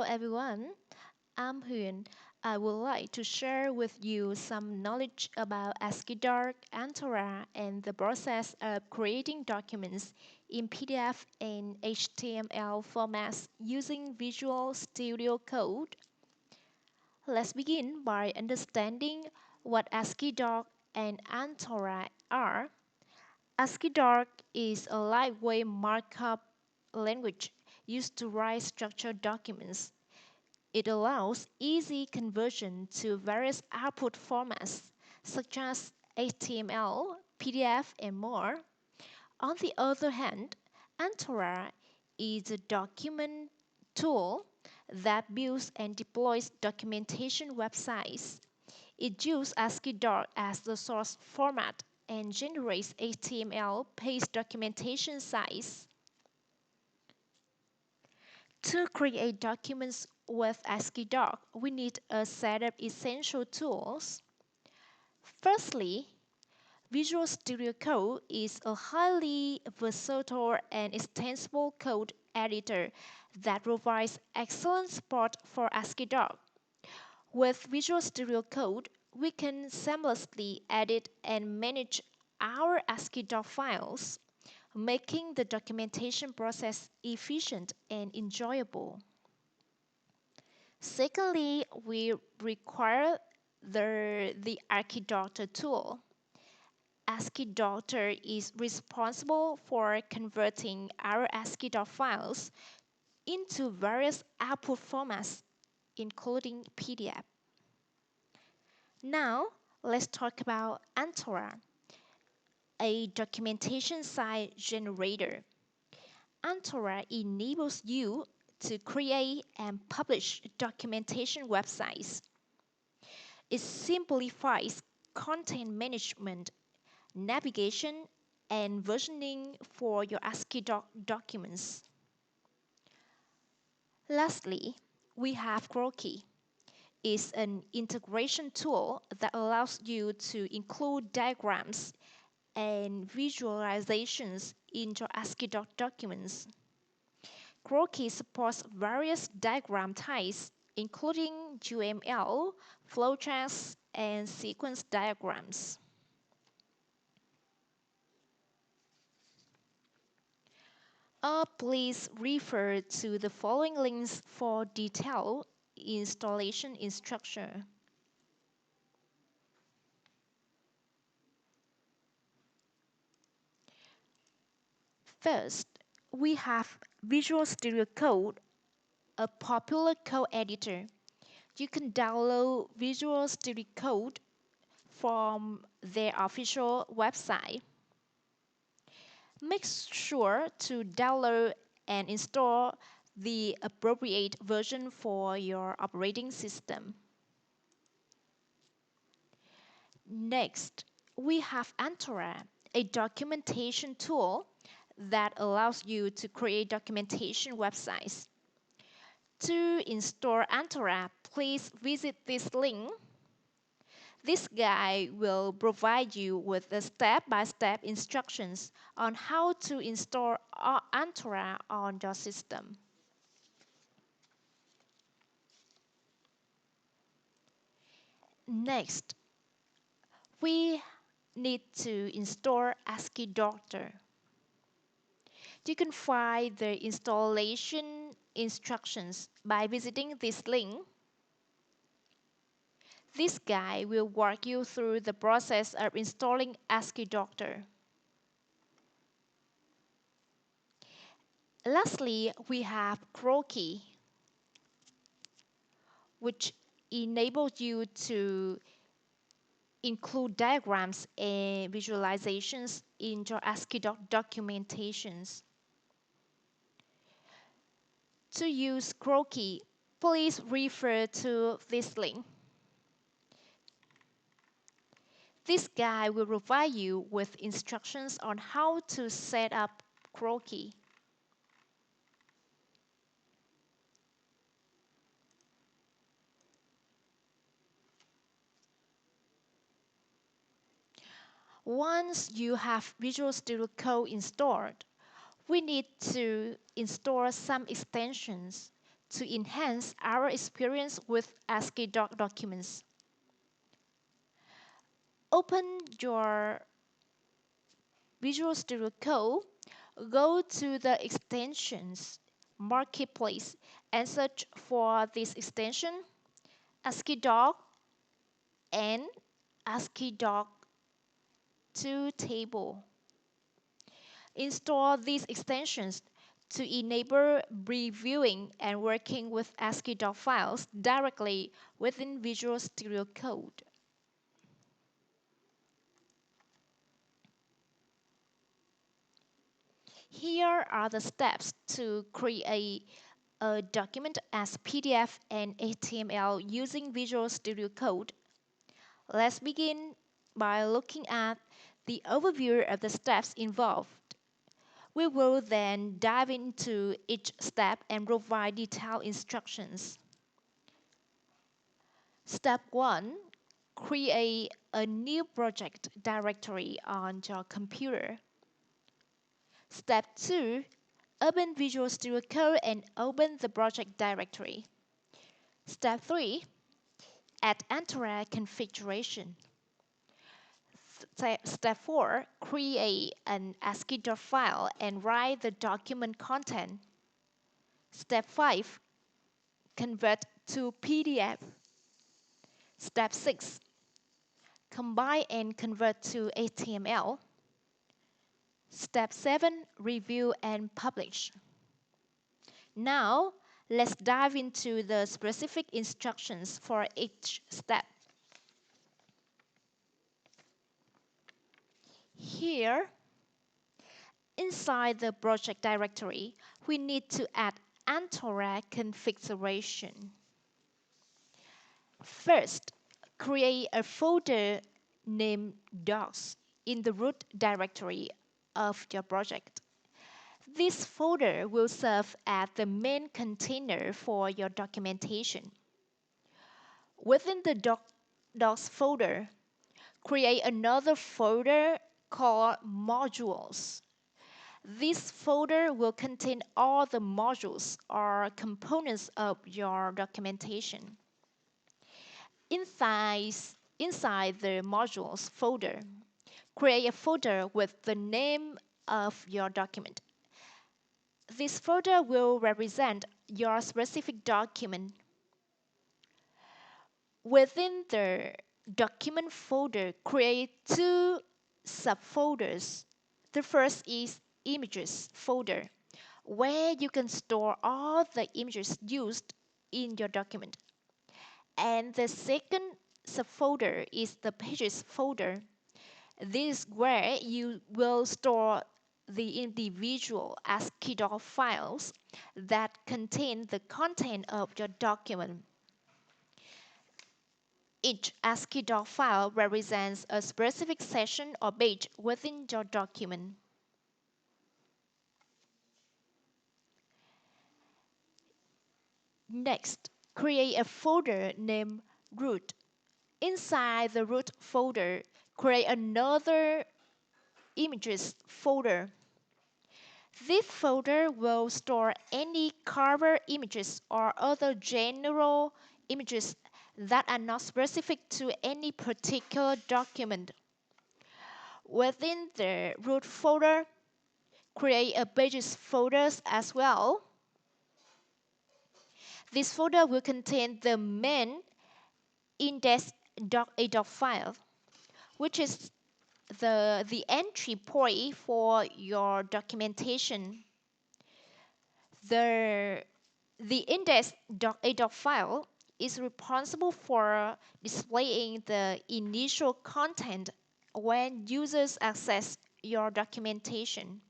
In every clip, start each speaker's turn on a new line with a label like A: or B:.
A: everyone, I'm Huyền. I would like to share with you some knowledge about Asciidoc, Antora, and the process of creating documents in PDF and HTML formats using Visual Studio Code. Let's begin by understanding what Asciidoc and Antora are. Asciidoc is a lightweight markup language used to write structured documents. It allows easy conversion to various output formats such as HTML, PDF, and more. On the other hand, Antora is a document tool that builds and deploys documentation websites. It uses Asciidoc as the source format and generates HTML page documentation sites. To create documents with Asciidoc, we need a set of essential tools. Firstly, Visual Studio Code is a highly versatile and extensible code editor that provides excellent support for Asciidoc. With Visual Studio Code, we can seamlessly edit and manage our Asciidoc files, making the documentation process efficient and enjoyable. Secondly, we require the Asciidotor tool. Asciidotor is responsible for converting our Asciidoc files into various output formats, including PDF. Now, let's talk about Antora, a documentation site generator. Antora enables you to create and publish documentation websites. It simplifies content management, navigation, and versioning for your Asciidoc documents. Lastly, we have Croquis. It's an integration tool that allows you to include diagrams and visualizations in your Asciidoc documents. Croquis supports various diagram types, including UML, flowcharts, and sequence diagrams. Please refer to the following links for detailed installation instruction. First, we have Visual Studio Code, a popular code editor. You can download Visual Studio Code from their official website. Make sure to download and install the appropriate version for your operating system. Next, we have Antora, a documentation tool that allows you to create documentation websites. To install Antora, please visit this link. This guide will provide you with the step-by-step instructions on how to install Antora on your system. Next, we need to install Asciidotor. You can find the installation instructions by visiting this link. This guide will walk you through the process of installing Asciidotor. Lastly, we have Croquis, which enables you to include diagrams and visualizations in your Asciidoc documentations. To use Croquis, please refer to this link. This guide will provide you with instructions on how to set up Croquis. Once you have Visual Studio Code installed, we need to install some extensions to enhance our experience with Asciidoc documents. Open your Visual Studio Code, go to the extensions marketplace and search for this extension, Asciidoc and Asciidoc to table. Install these extensions to enable reviewing and working with Asciidoc files directly within Visual Studio Code. Here are the steps to create a document as PDF and HTML using Visual Studio Code. Let's begin by looking at the overview of the steps involved. We will then dive into each step and provide detailed instructions. Step 1. Create a new project directory on your computer. Step 2. Open Visual Studio Code and open the project directory. Step 3. Add Antora configuration. Step 4. Create an Asciidoc file and write the document content. Step 5. Convert to PDF. Step 6. Combine and convert to HTML. Step 7. Review and publish. Now, let's dive into the specific instructions for each step. Here, inside the project directory, we need to add Antora configuration. First, create a folder named Docs in the root directory of your project. This folder will serve as the main container for your documentation. Within the Docs folder, create another folder called Modules. This folder will contain all the modules or components of your documentation. Inside the Modules folder, create a folder with the name of your document. This folder will represent your specific document. Within the document folder, create two subfolders. The first is Images folder, where you can store all the images used in your document. And the second subfolder is the Pages folder. This is where you will store the individual Asciidoc files that contain the content of your document. Each Asciidoc file represents a specific section or page within your document. Next, create a folder named Root. Inside the Root folder, create another Images folder. This folder will store any cover images or other general images that are not specific to any particular document. Within the root folder, create a Pages folder as well. This folder will contain the main index.adoc file, which is the entry point for your documentation. The index.adoc file is responsible for displaying the initial content when users access your documentation.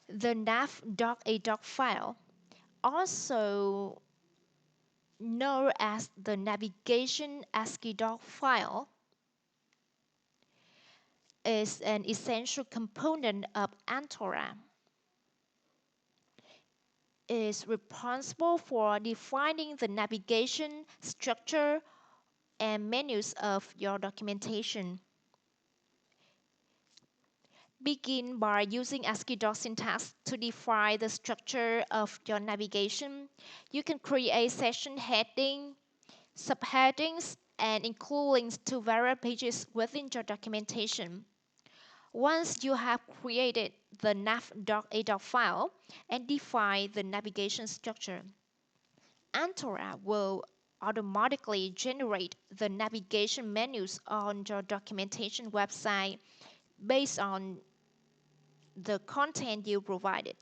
A: The nav.adoc file, also known as the navigation Asciidoc file, is an essential component of Antora. It is responsible for defining the navigation structure and menus of your documentation. Begin by using Asciidoc syntax to define the structure of your navigation. You can create session heading, subheadings, and include links to various pages within your documentation. Once you have created the nav.adoc file and defined the navigation structure, Antora will automatically generate the navigation menus on your documentation website based on the content you provided.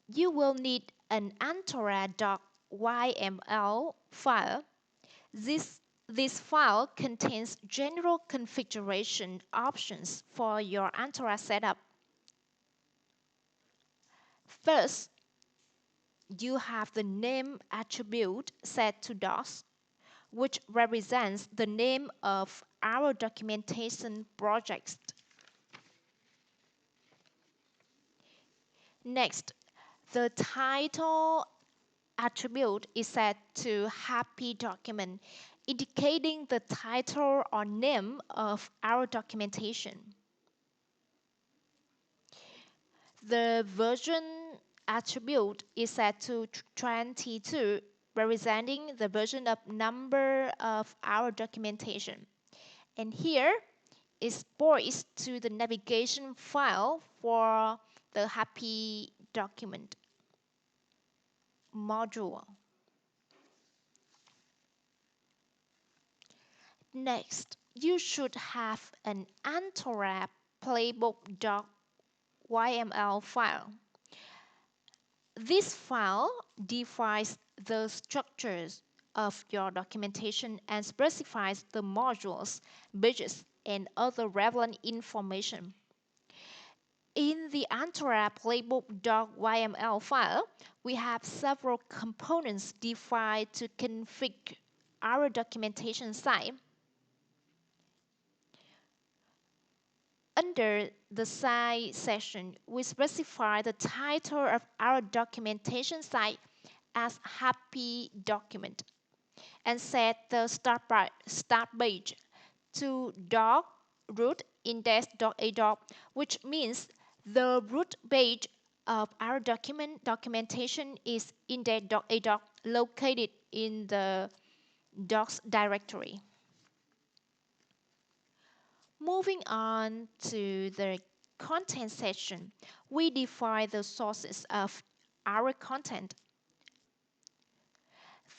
A: You will need an Antora.yml file. This file contains general configuration options for your Antora setup. First, you have the name attribute set to DOS, which represents the name of our documentation project. Next, the title attribute is set to happy document, indicating the title or name of our documentation. The version attribute is set to 22, representing the version of number of our documentation. And here is points to the navigation file for the happy document module. Next, you should have an Antora playbook.yml file. This file defines the structures of your documentation and specifies the modules, pages, and other relevant information. In the Antora playbook.yml file, we have several components defined to configure our documentation site. Under the site section, we specify the title of our documentation site as happy document and set the start page to doc root index.adoc, which means the root page of our documentation is index.adoc located in the docs directory. Moving on to the content section, we define the sources of our content.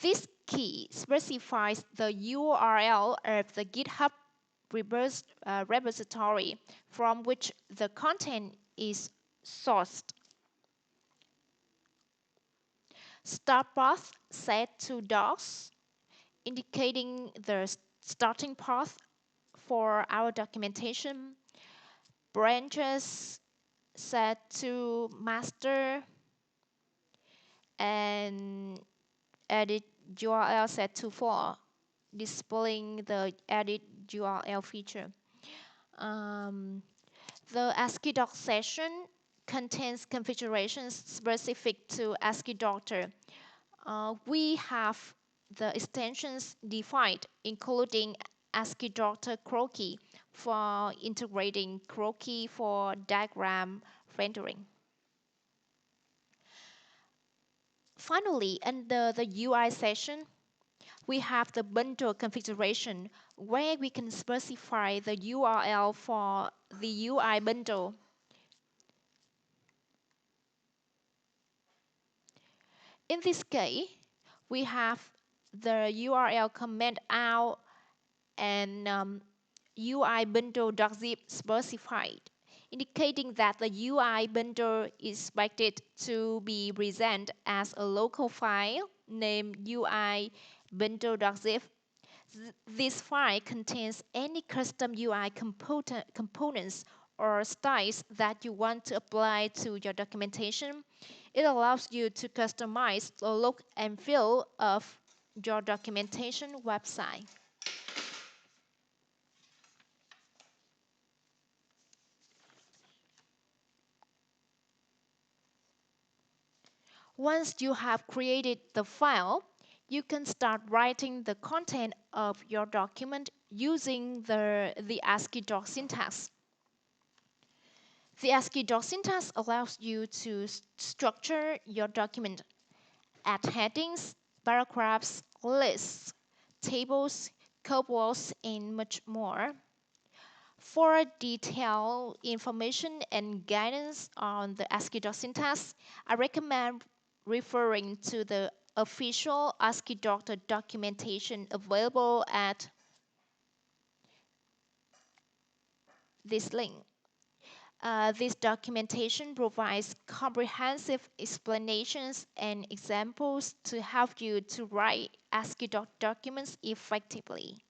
A: This key specifies the URL of the GitHub repository from which the content is sourced. Start path set to DOS, indicating the starting path for our documentation. Branches set to master, and edit URL set to for, displaying the edit URL feature. The Asciidoc session contains configurations specific to Asciidotor. We have the extensions defined, including Asciidotor Croquis for integrating Croquis for diagram rendering. Finally, under the UI section, we have the bundle configuration where we can specify the URL for the UI bundle. In this case, we have the URL comment out and UI bundle.zip specified, indicating that the UI bundle is expected to be present as a local file named UI bundle.zip. This file contains any custom UI components or styles that you want to apply to your documentation. It allows you to customize the look and feel of your documentation website. Once you have created the file, You can start writing the content of your document using the Asciidoc syntax. The Asciidoc syntax allows you to structure your document, add headings, paragraphs, lists, tables, code blocks, and much more. For detailed information and guidance on the Asciidoc syntax, I recommend referring to the official Asciidoc documentation available at this link. This documentation provides comprehensive explanations and examples to help you to write Asciidoc documents effectively.